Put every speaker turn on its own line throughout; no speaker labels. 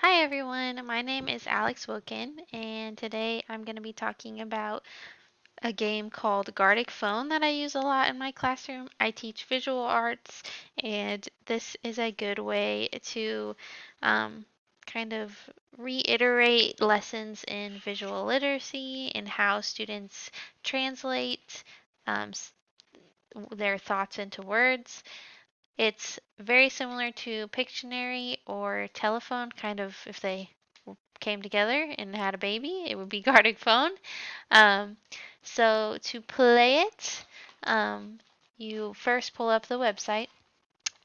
Hi everyone, my name is Alex Wilkin, and today I'm going to be talking about a game called Gartic Phone that I use a lot in my classroom. I teach visual arts, and this is a good way to um, kind of reiterate lessons in visual literacy and how students translate um, their thoughts into words. It's very similar to Pictionary or Telephone, kind of if they came together and had a baby, it would be Gartic Phone. Um, so to play it, um, you first pull up the website.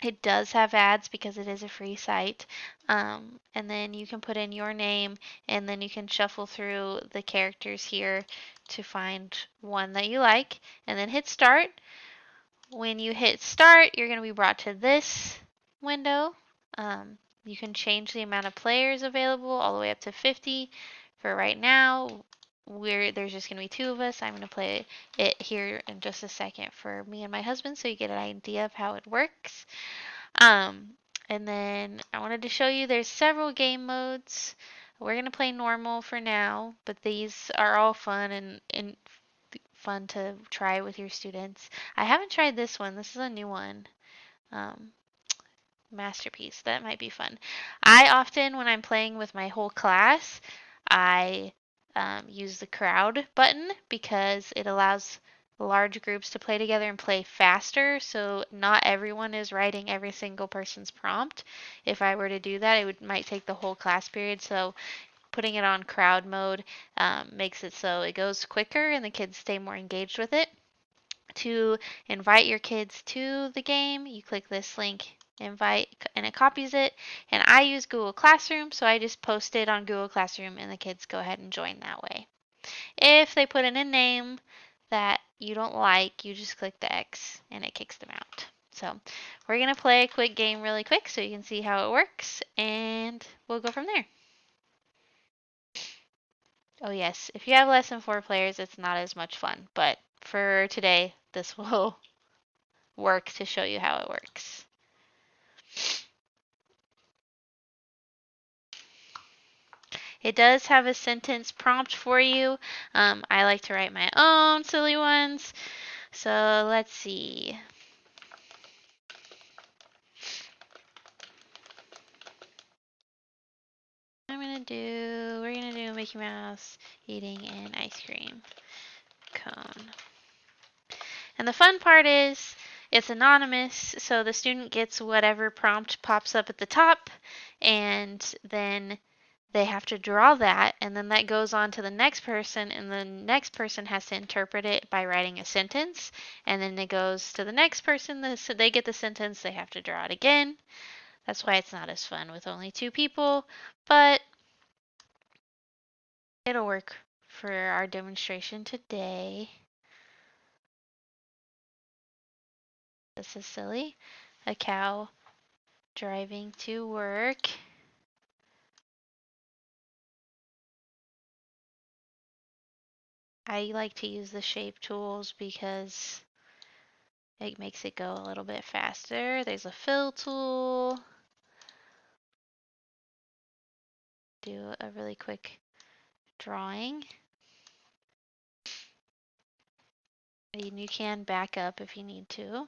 It does have ads because it is a free site. And then you can put in your name and then you can shuffle through the characters here to find one that you like and then hit start. When you hit start, you're going to be brought to this window. Um, you can change the amount of players available all the way up to 50. For right now, there's just going to be two of us. I'm going to play it here in just a second for me and my husband so you get an idea of how it works. Um, and then I wanted to show you there's several game modes. We're going to play normal for now, but these are all fun and fun to try with your students. I haven't tried this one. This is a new one. Um, Masterpiece. That might be fun. I often, when I'm playing with my whole class, I use the crowd button because it allows large groups to play together and play faster. So not everyone is writing every single person's prompt. If I were to do that, might take the whole class period. So putting it on crowd mode makes it so it goes quicker and the kids stay more engaged with it. To invite your kids to the game, you click this link, invite, and it copies it. And I use Google Classroom, so I just post it on Google Classroom and the kids go ahead and join that way. If they put in a name that you don't like, you just click the X and it kicks them out. So we're going to play a quick game really quick so you can see how it works and we'll go from there. Oh yes, if you have less than 4 players, it's not as much fun, but for today, this will work to show you how it works. It does have a sentence prompt for you. I like to write my own silly ones. So let's see. We're gonna do Mickey Mouse eating an ice cream cone. And the fun part is it's anonymous, so the student gets whatever prompt pops up at the top, and then they have to draw that, and then that goes on to the next person, and the next person has to interpret it by writing a sentence, and then it goes to the next person, so they get the sentence, they have to draw it again. That's why it's not as fun with only 2 people, but it'll work for our demonstration today. This is silly. A cow driving to work. I like to use the shape tools because it makes it go a little bit faster. There's a fill tool. Do a really quick drawing. And you can back up if you need to.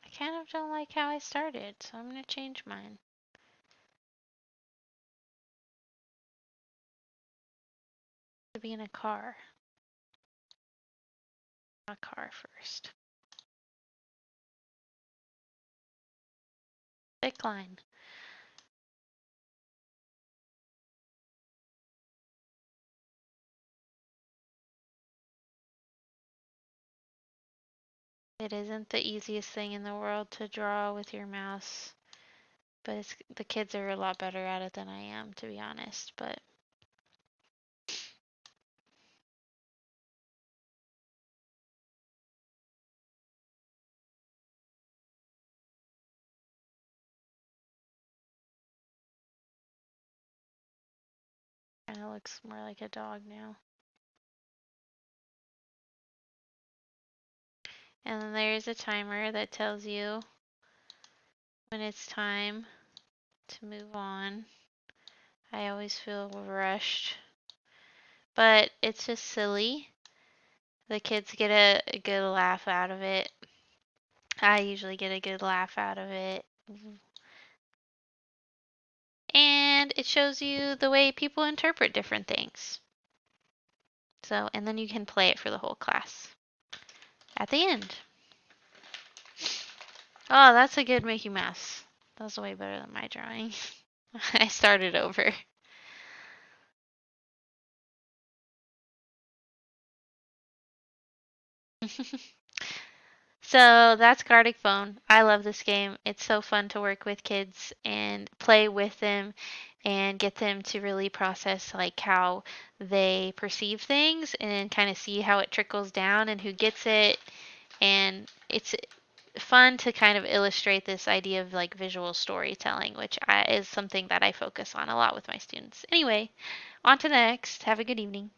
I kind of don't like how I started, so I'm going to change mine. To be in a car. A car first. Thick line. It isn't the easiest thing in the world to draw with your mouse, but the kids are a lot better at it than I am, to be honest. But It looks more like a dog now. And then there's a timer that tells you when it's time to move on. I always feel rushed, but it's just silly. The kids get a good laugh out of it. I usually get a good laugh out of it. And it shows you the way people interpret different things. So, and then you can play it for the whole class at the end. Oh, that's a good Mickey Mouse. That's way better than my drawing. I started over. So that's Gartic Phone. I love this game. It's so fun to work with kids and play with them and get them to really process like how they perceive things and kind of see how it trickles down and who gets it. And it's fun to kind of illustrate this idea of like visual storytelling, which is something that I focus on a lot with my students. Anyway, on to the next. Have a good evening.